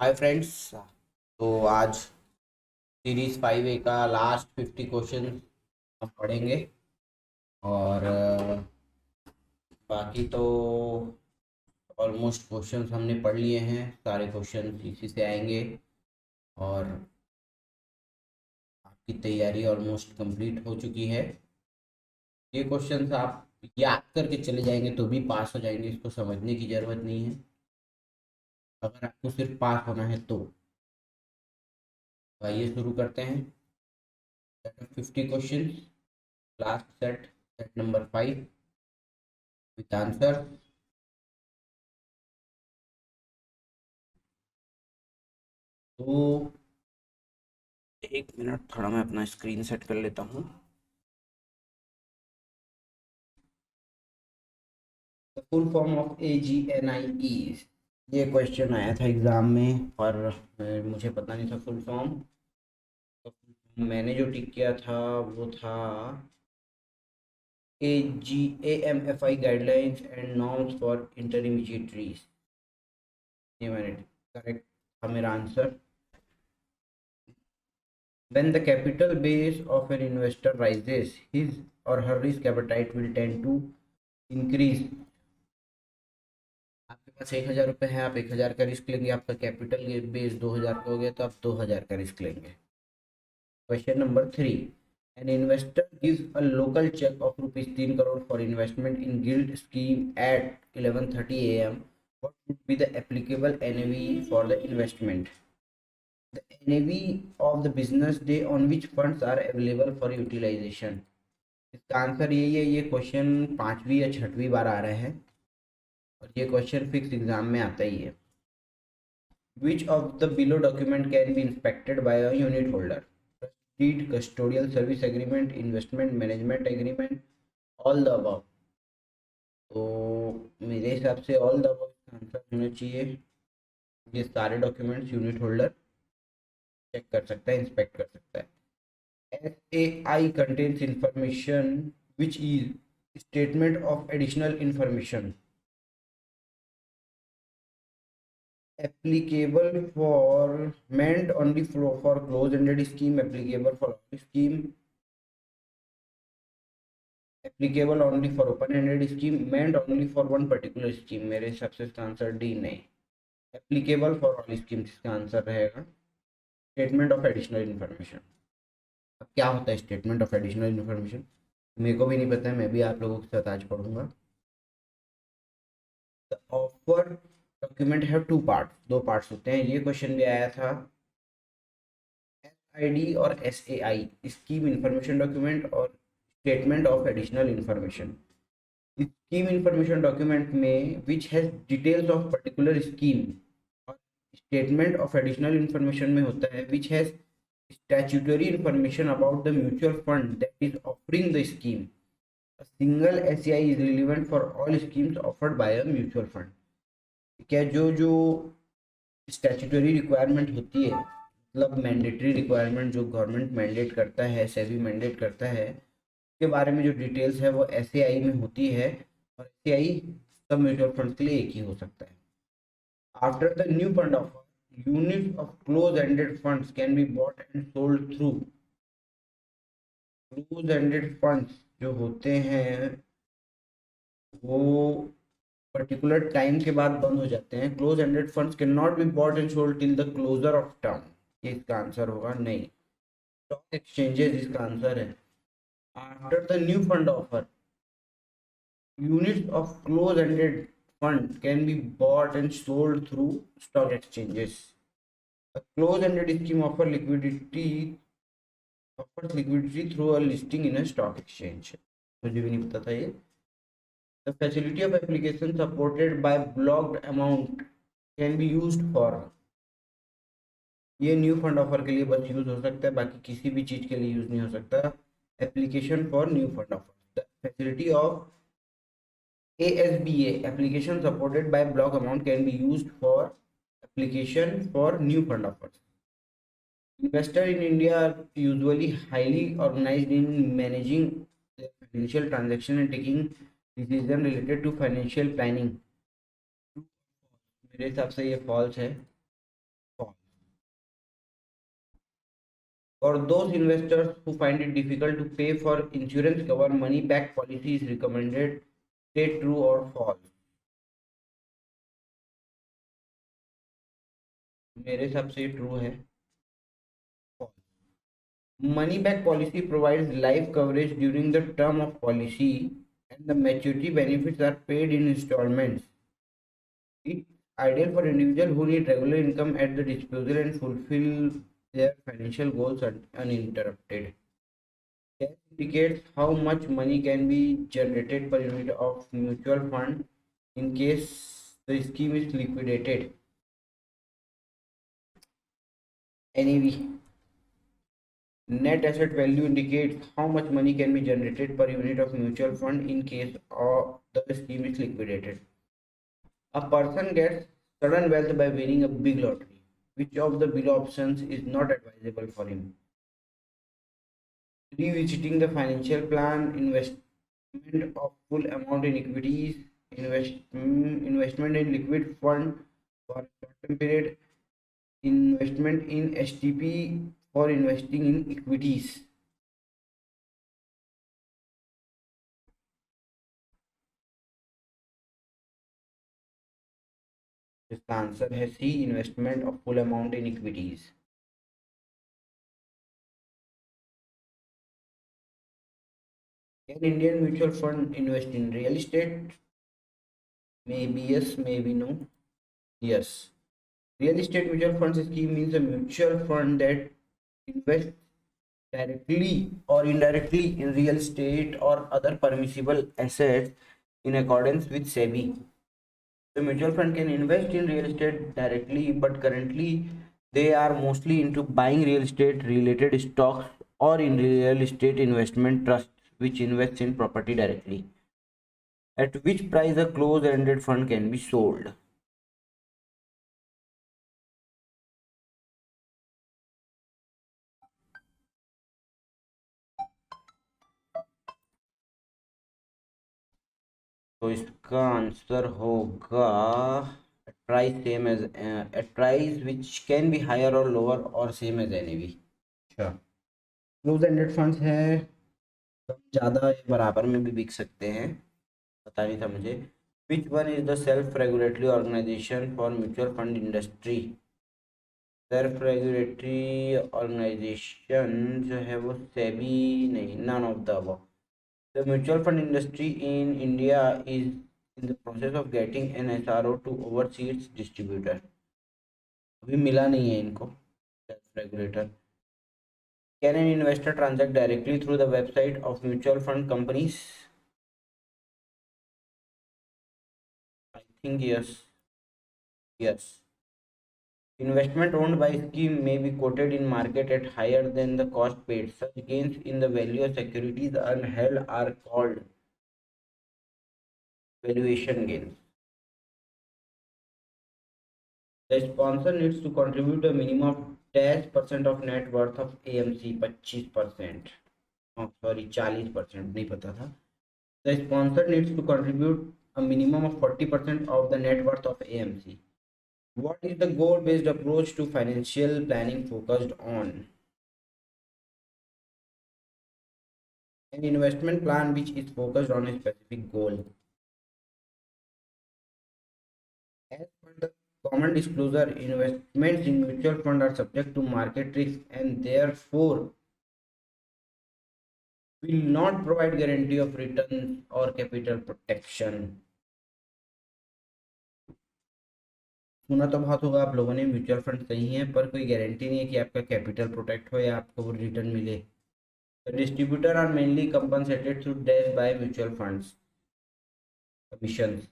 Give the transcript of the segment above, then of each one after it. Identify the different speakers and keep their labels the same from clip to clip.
Speaker 1: Hi friends. तो आज series 5A का लास्ट 50 क्वेश्चन हम पढ़ेंगे। और बाकी तो ऑलमोस्ट क्वेश्चंस हमने पढ़ लिए हैं, सारे क्वेश्चन इसी से आएंगे। और आपकी तैयारी ऑलमोस्ट कंप्लीट हो चुकी है। ये क्वेश्चंस आप याद करके चले जाएंगे तो भी पास हो जाएंगे, इसको समझने की ज़रूरत नहीं है अगर आपको सिर्फ पास होना है तो। आइए शुरू करते हैं। 50 question, last set, set number 5 with answer. तो एक मिनट, थोड़ा मैं अपना स्क्रीन सेट कर लेता हूँ। The full form of AGNI is, ये क्वेश्चन आया था एग्जाम में पर मुझे पता नहीं था फुल फॉर्म। तो मैंने जो टिक किया था वो था AMFI guidelines and norms for intermediaries. ये मैंने करेक्ट था मेरा answer. When the capital base of an investor rises, his or her risk appetite will tend to increase। आपके पास 1,000 रुपये है, आप 1,000 का रिस्क लेंगे, आपका कैपिटल बेस 2,000 का हो गया तो आप 2,000 का रिस्क लेंगे। Question number 3, an investor gives a local cheque of ₹3 crore for investment in gilt scheme at 11:30 AM। what would be the applicable NAV for the investment? The NAV of the business day on which funds are available for utilization। इसका answer यही है। ये question 5वीं या 6वीं बार आ रहे हैं और ये क्वेश्चन फिक्स एग्जाम में आता ही है। Which of the below document can be inspected by a unit holder? Deed, custodial service agreement, investment management agreement, all the above। तो मेरे हिसाब से ऑल द अबव आंसर होना चाहिए। ये सारे डॉक्यूमेंट्स यूनिट होल्डर चेक कर सकता है, इंस्पेक्ट कर सकता है। SAI contains information which is statement of additional information applicable for meant only for closed-ended scheme, applicable for all scheme, applicable only for open-ended scheme, meant only for one particular scheme। मेरे हिसाब से इसका answer D नहीं, applicable for all scheme इसका answer रहेगा। Statement of additional information. अब क्या होता है स्टेटमेंट ऑफ एडिशनल इन्फॉर्मेशन, मेरे को भी नहीं पता है, मैं भी आप लोगों के साथ आज पढ़ूंगा। The offer document have two part, दो पार्ट्स होते हैं। ये क्वेश्चन भी आया था। SID और SAI स्कीम इंफॉर्मेशन डॉक्यूमेंट और statement of additional information. Scheme information document में which has details of particular scheme, और स्टेटमेंट ऑफ एडिशनल इंफॉर्मेशन में होता है which has statutory information about the mutual fund that is offering the scheme. A single SAI is relevant for all schemes offered by a mutual fund। क्या जो जो statutory requirement होती है, मतलब mandatory requirement जो गवर्नमेंट मैंडेट करता है, SEBI mandate करता है, के बारे में जो डिटेल्स है वो SAI में होती है। और SAI सब म्यूचुअल फंड के लिए एक ही हो सकता है। After the new fund offer, unit of close ended funds can be bought and sold through. Close ended funds जो होते हैं वो पर्टिकुलर टाइम के बाद बंद हो जाते हैं। Close ended funds can not be bought and sold till the closure of term. ये इसका आंसर होगा नहीं। स्टॉक एक्सचेंजेस इसका आंसर है। After the new fund offer, units of close-ended fund can be bought and sold through stock exchanges। A close-ended scheme offers liquidity through a listing in a stock exchange। मुझे भी नहीं पता था ये। The facility of application supported by blocked amount can be used for। ये new fund offer के लिए बस यूज हो सकता है, बाकी किसी भी चीज के लिए यूज नहीं हो सकता। Application for new fund offer, the facility of ASBA application supported by block amount can be used for application for new fund offers। Investors in India are usually highly organized in managing their financial transaction and taking decision related to financial planning। मेरे हिसाब से ये false है। For those investors who find it difficult to pay for insurance cover, money back policy is recommended. Stay true or false? मेरे हिसाब से true है. Money back policy provides life coverage during the term of policy and the maturity benefits are paid in installments. It's ideal for individuals who need regular income at the disposal and fulfill their financial goals uninterrupted. Cash indicates how much money can be generated per unit of mutual fund in case the scheme is liquidated. NAV. Net asset value indicates how much money can be generated per unit of mutual fund in case the scheme is liquidated. A person gets sudden wealth by winning a big lottery. Which of the below options is not advisable for him? Revisiting the financial plan, investment of full amount in equities, investment in liquid fund for a short-term period, investment in STP for investing in equities. इसका answer है C, investment of full amount in equities. Can Indian mutual fund invest in real estate? Maybe yes, maybe no. Yes. Real estate mutual funds scheme means a mutual fund that invests directly or indirectly in real estate or other permissible assets in accordance with SEBI. The mutual fund can invest in real estate directly, but currently they are mostly into buying real estate related stocks or in real estate investment trusts which invests in property directly. At which price a closed-ended fund can be sold? तो इसका answer होगा at price same as at price which can be higher or lower or same as NAV. अच्छा, close ended funds है, कम ज़्यादा या बराबर में भी बिक सकते हैं, पता नहीं था मुझे. Which one is the self regulatory organisation for mutual fund industry? Self regulatory organisation जो है वो सेबी नहीं, none of the above. The mutual fund industry in India is in the process of getting an SRO to oversee its distributor. अभी मिला नहीं है इनको self regulator. Can an investor transact directly through the website of mutual fund companies? I think yes. Yes. Investment owned by scheme may be quoted in market at higher than the cost paid. Such gains in the value of securities held are called valuation gains. The sponsor needs to contribute a minimum of 10% of net worth of AMC. 25%. Oh, sorry, 40%. नहीं पता था. The sponsor needs to contribute a minimum of 40% of the net worth of AMC. What is the goal-based approach to financial planning focused on? An investment plan which is focused on a specific goal. As per the common disclosure, investments in mutual fund are subject to market risk and therefore will not provide guarantee of return or capital protection. सुना तो बहुत होगा आप लोगों ने, mutual fund सही है पर कोई गारंटी नहीं है कि आपका कैपिटल प्रोटेक्ट हो या आपको वो रिटर्न मिले. The distributor are mainly compensated through death by mutual funds commissions.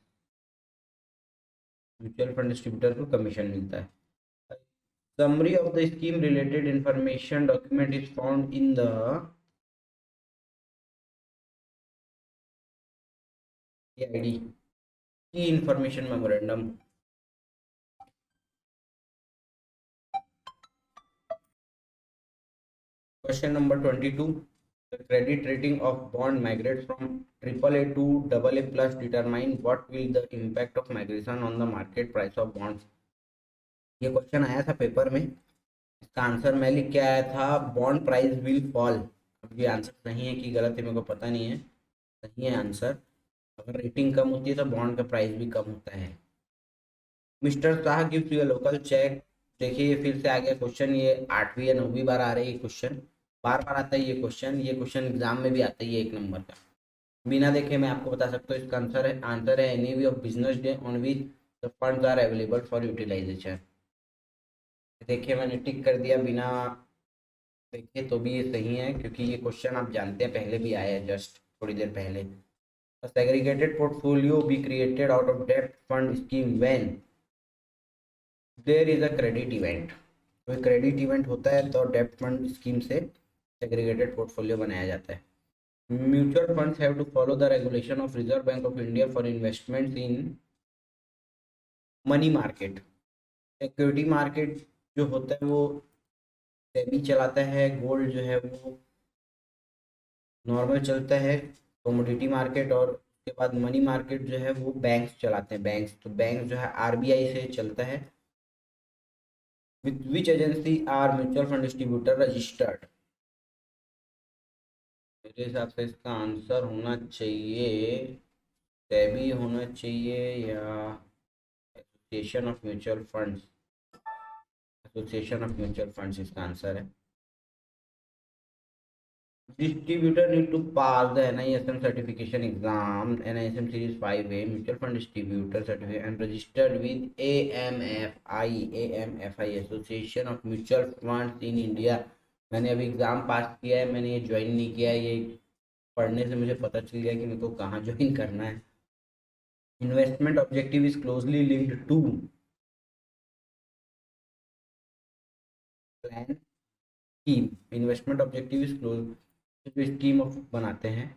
Speaker 1: Mutual fund distributor को कमीशन मिलता है. Summary of the scheme related information document is found in the KID, Key Information Memorandum. Question number 22. The credit rating of bond migrates from AAA to AA plus. Determine what will the impact of migration on the market price of bonds. ये question आया था paper में. इसका answer मैं लिख के आया था बॉन्ड प्राइस विल फॉल। अब ये आंसर सही है कि गलत है मेरे को पता नहीं है, सही है आंसर। अगर रेटिंग कम होती है तो बॉन्ड का प्राइस भी कम होता है। Mister Shah gives you local cheque. देखिए ये फिर से आ गया क्वेश्चन, ये 8वीं या 9वीं बार आ रही है क्वेश्चन, बार बार आता है ये क्वेश्चन। ये क्वेश्चन एग्जाम में भी आता है, ये 1 नंबर का। बिना देखे मैं आपको बता सकता हूँ इसका आंसर है any of business day on which the funds are available for utilisation. देखिए मैंने टिक कर दिया बिना देखे, तो भी ये सही है क्योंकि ये क्वेश्चन आप जानते हैं पहले भी आया है जस्ट थोड़ी देर पहले। A segregated portfolio be created out of debt fund scheme when there is a credit event। कोई क्रेडिट इवेंट होता है तो डेप्ट फंड स्कीम से सेग्रीगेटेड पोर्टफोलियो बनाया जाता है। Mutual funds have to follow the regulation of Reserve Bank of India for investments in money market. Security market जो होता है वो सेबी चलाता है, गोल्ड जो है वो नॉर्मल चलता है कमोडिटी मार्केट, और उसके बाद मनी मार्केट जो है वो बैंक्स चलाते हैं, बैंक्स। तो बैंक जो है आरबीआई से चलता है। With which agency are mutual fund distributor registered. मेरे हिसाब से इसका आंसर होना चाहिए सेबी होना चाहिए या association of mutual funds. Association of mutual funds इसका आंसर है। Distributor need to pass the NISM certification exam, NISM Series 5A, Mutual Fund Distributor Certificate, and registered with AMFI, Association of Mutual Funds in India। मैंने अभी exam pass किया है, मैंने ये join नहीं किया है, ये पढ़ने से मुझे पता चल गया कि मेरे को कहाँ ज्वाइन करना है। Investment objective is closely linked to plan scheme. Investment objective is close, जो स्कीम ऑफ बनाते हैं।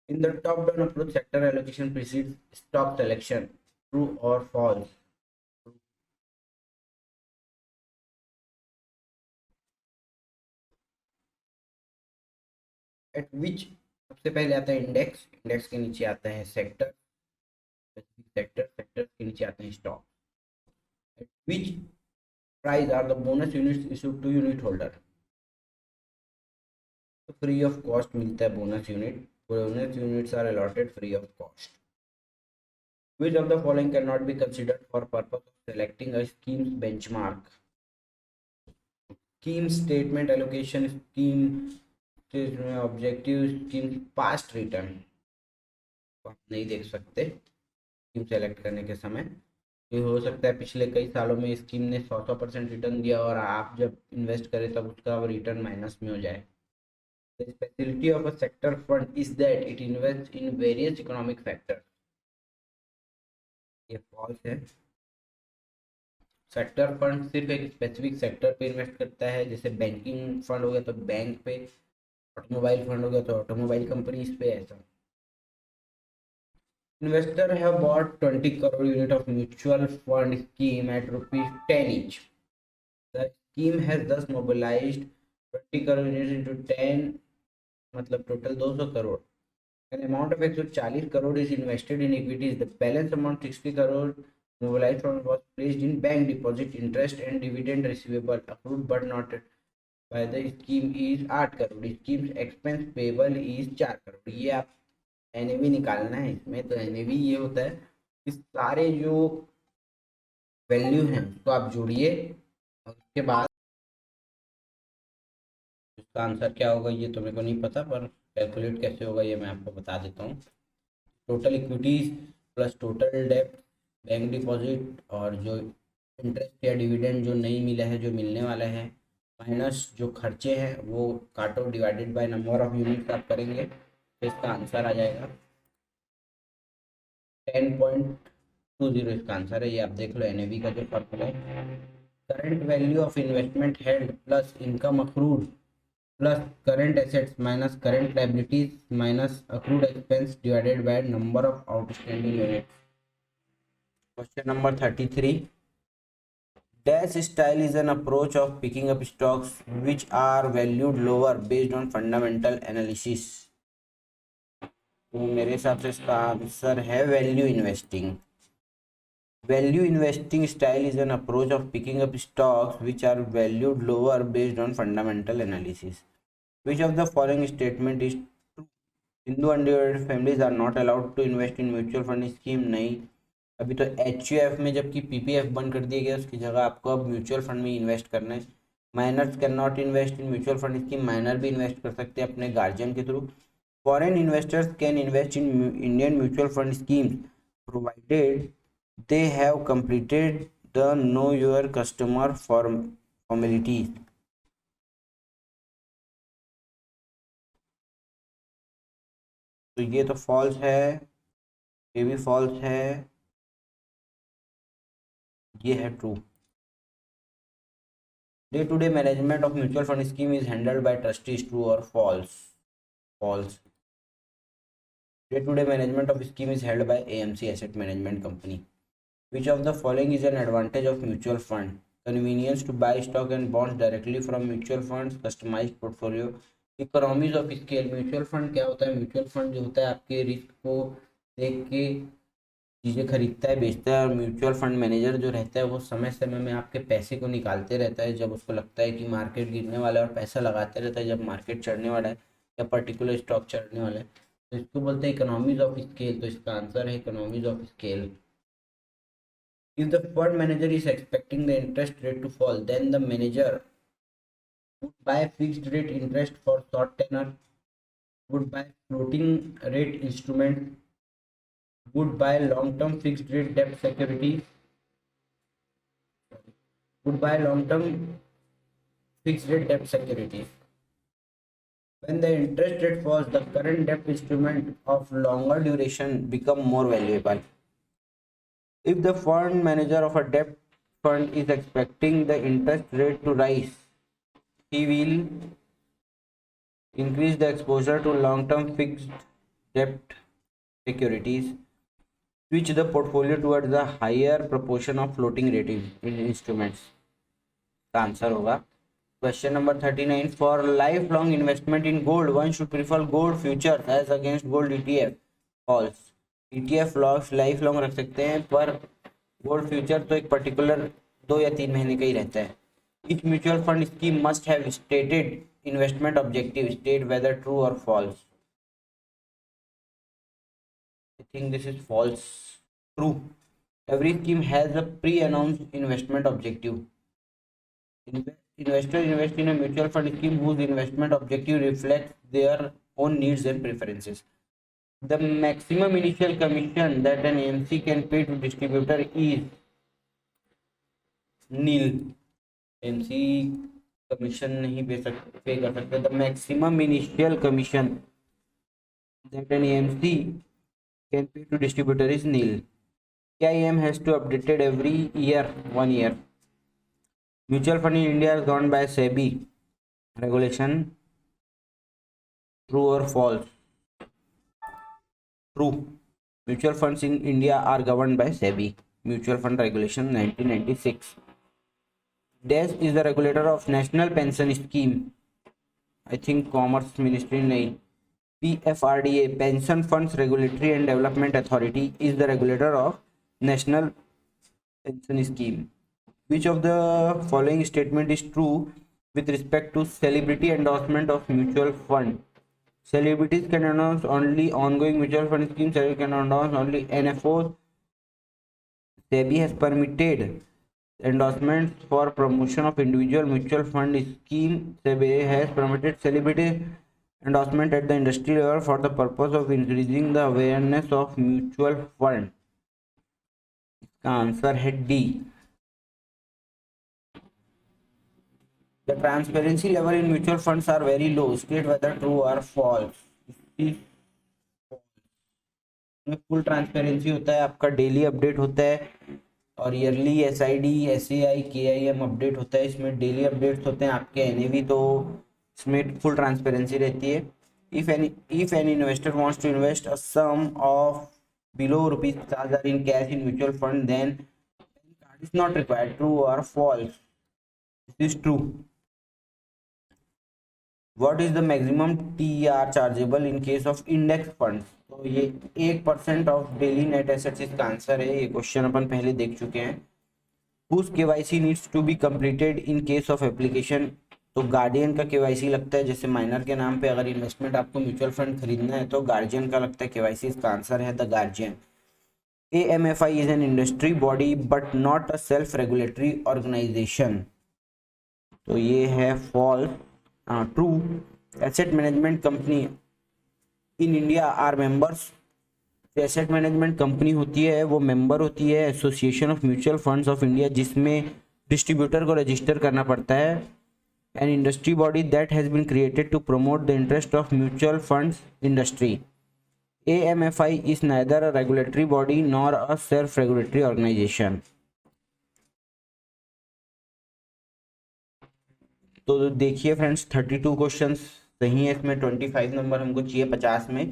Speaker 1: In the top-down approach, sector allocation precedes stock selection. True or false? At which सबसे पहले आता है इंडेक्स, इंडेक्स के नीचे आता है सेक्टर, सेक्टर, सेक्टर के नीचे आते हैं stock. At which price are the bonus units issued to unit holder? तो फ्री ऑफ कॉस्ट मिलता है bonus unit, bonus units are allotted free of cost. Which of the following cannot be considered for purpose of selecting a scheme's benchmark? Scheme statement allocation scheme में objective scheme past return तो आप नहीं देख सकते scheme select करने के समय। ये हो सकता है पिछले कई सालों में स्कीम ने 100% रिटर्न दिया और आप जब इन्वेस्ट करें तब उसका रिटर्न माइनस में हो जाए। The speciality of a sector fund is that it invest in various economic factor. ये फॉल्स है। सेक्टर फंड सिर्फ एक स्पेसिफिक सेक्टर पे इन्वेस्ट करता है, जैसे बैंकिंग फंड हो गया तो बैंक पे, ऑटोमोबाइल फंड हो गया तो ऑटोमोबाइल कंपनीज पे। ऐसा investor have bought 20 crore unit of mutual fund scheme at rupees 10 each. The scheme has thus mobilized 20 crore units into 10, मतलब total 200 crore. An amount of 140 crore is invested in equities. The balance amount 60 crore mobilized from was placed in bank deposit. Interest and dividend receivable accrued but not by the scheme is 8 crore. Scheme's expense payable is 4 crore। ये आप NAV निकालना है इसमें। तो NAV ये होता है कि सारे जो वैल्यू हैं उसको आप जोड़िए और उसके बाद इसका आंसर क्या होगा ये तो मेरे को नहीं पता, पर कैलकुलेट कैसे होगा ये मैं आपको बता देता हूँ। टोटल इक्विटीज प्लस टोटल डेप्ट, बैंक डिपॉजिट, और जो इंटरेस्ट या डिविडेंड जो नहीं मिला है जो मिलने वाला है, माइनस जो खर्चे हैं वो काटो, divided by number of units आप करेंगे तो इसका आंसर आ जाएगा 10.20। इसका आंसर है, ये आप देख लो एनएवी का जो फॉर्मूला है। Current value of investment held plus income accrued plus current assets minus current liabilities minus accrued expense divided by number of outstanding units. Question number 33। Dash style is an approach of picking up stocks which are valued lower based on fundamental analysis। तो मेरे हिसाब से इसका answer है value investing. Value investing style is an approach of picking up stocks which are valued lower based on fundamental analysis. Which of the following statement is true? Hindu undivided families are not allowed to invest in mutual fund scheme. नहीं, अभी तो H में जबकि PPF बंद कर दिया गया, उसकी जगह आपको अब म्यूचुअल फंड में इन्वेस्ट करना है. Minors can not invest in mutual fund scheme. Minor भी इन्वेस्ट कर सकते हैं अपने गार्जियन के थ्रू. Foreign investors can invest in Indian mutual fund schemes provided they have completed the know your customer formalities. तो ये तो फॉल्स है, ये भी फॉल्स है, ये है true. Day to day management of mutual fund scheme is handled by trustees. True और false? False. Day to day management of scheme is held by AMC asset management company. Which of the following is an advantage of mutual fund? Convenience to buy stock and bonds directly from mutual funds. Customized portfolio. Economies of scale. Mutual fund क्या होता है? Mutual fund जो होता है आपके risk को देख के चीज़ें खरीदता है, बेचता है. और म्यूचुअल फंड मैनेजर जो रहता है वो समय समय में आपके पैसे को निकालते रहता है जब उसको लगता है कि मार्केट गिरने वाला है, और पैसा लगाते रहता है जब मार्केट चढ़ने वाला है या पर्टिकुलर स्टॉक चढ़ने वाला है. तो इसको बोलते हैं इकोनॉमीज ऑफ स्केल. तो इसका आंसर है economies of scale. If the fund manager is expecting the interest rate to fall, then the manager would buy fixed rate interest for short tenor, would buy floating rate instrument, would buy long-term fixed rate debt securities, would buy long-term fixed rate debt securities. When the interest rate falls, the current debt instrument of longer duration become more valuable. If the fund manager of a debt fund is expecting the interest rate to rise, he will increase the exposure to long-term fixed debt securities, switch the portfolio towards a higher proportion of floating rate instruments. The answer होगा question number 39. For lifelong investment in gold, one should prefer gold futures as against gold ETF. False. ETF life long रख सकते हैं, पर gold future तो एक particular 2 या 3 महीने का ही रहता है. Each mutual fund scheme must have stated investment objective. State whether true or false. I think this is false. True. Every scheme has a pre-announced investment objective. Investors invest in a mutual fund scheme whose investment objective reflects their own needs and preferences. The maximum initial commission that an AMC can pay to distributor is nil. AMC commission नहीं पे कर सकते. The maximum initial commission that an AMC can pay to distributor is nil. KIM has to updated every year, 1 year. Mutual fund in India is governed by SEBI regulation. True or false? True. Mutual funds in India are governed by SEBI. Mutual Fund Regulation 1996. DAS is the regulator of National Pension Scheme. I think Commerce Ministry nahi. PFRDA, Pension Funds Regulatory and Development Authority, is the regulator of National Pension Scheme. Which of the following statement is true with respect to celebrity endorsement of mutual fund? Celebrities can announce only ongoing mutual fund schemes. Celebrities can announce only NFOs. SEBI has permitted endorsements for promotion of individual mutual fund scheme. SEBI has permitted celebrity endorsement at the industry level for the purpose of increasing the awareness of mutual fund. इसका answer है D. The transparency level in mutual funds are very low. State whether true or false. Full transparency होता है, आपका daily update होता है, और yearly SID, SAI, KIM update होता है. इसमें डेली अपडेट्स होते हैं आपके NAV, तो इसमें फुल ट्रांसपेरेंसी रहती है. If an investor wants to invest a sum of below ₹50,000 in cash in mutual fund, then card is not required. True or false? This is true. What is the maximum TER chargeable in case of index funds? तो तो ये 1% of daily net assets इसका answer है। ये question अपन पहले देख चुके हैं। Whose KYC needs to be completed in case of application. तो गार्डियन का केवाईसी लगता है, जैसे माइनर के नाम पे अगर इन्वेस्टमेंट आपको म्यूचुअल फंड खरीदना है तो गार्जियन का लगता है केवाईसी। इसका आंसर है the guardian. AMFI is an industry body but not a self regulatory organization। तो ये है false. True. Asset management company in India are members. Asset management company होती है वो मेंबर होती है Association of mutual Funds of India, जिसमें distributor को रजिस्टर करना पड़ता है। An industry body that has been created to promote the interest of mutual funds industry. AMFI is neither a regulatory body nor a self-regulatory organization। तो देखिए friends 32 questions सही है इसमें, 25 नंबर हमको चाहिए 50 में,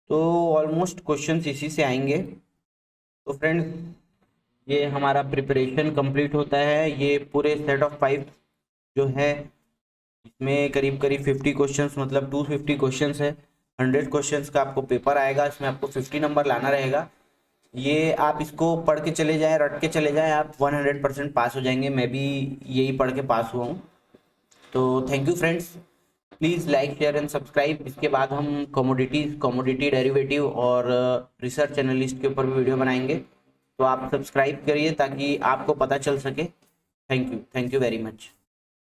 Speaker 1: तो ऑलमोस्ट क्वेश्चंस इसी से आएंगे। तो फ्रेंड्स ये हमारा प्रिपरेशन कंप्लीट होता है। ये पूरे सेट ऑफ 5 जो है इसमें करीब करीब 50 क्वेश्चंस मतलब 250 क्वेश्चंस है। 100 क्वेश्चंस का आपको पेपर आएगा, इसमें आपको 50 नंबर लाना रहेगा। ये आप इसको पढ़ के चले जाएं, रट के चले जाएं, आप 100% पास हो जाएंगे। मैं भी यही पढ़ के पास हुआ हूँ। तो thank you friends, please like share and subscribe. इसके बाद हम कमोडिटी डेरिवेटिव और रिसर्च एनालिस्ट के ऊपर भी वीडियो बनाएंगे, तो आप सब्सक्राइब करिए ताकि आपको पता चल सके। Thank you very much.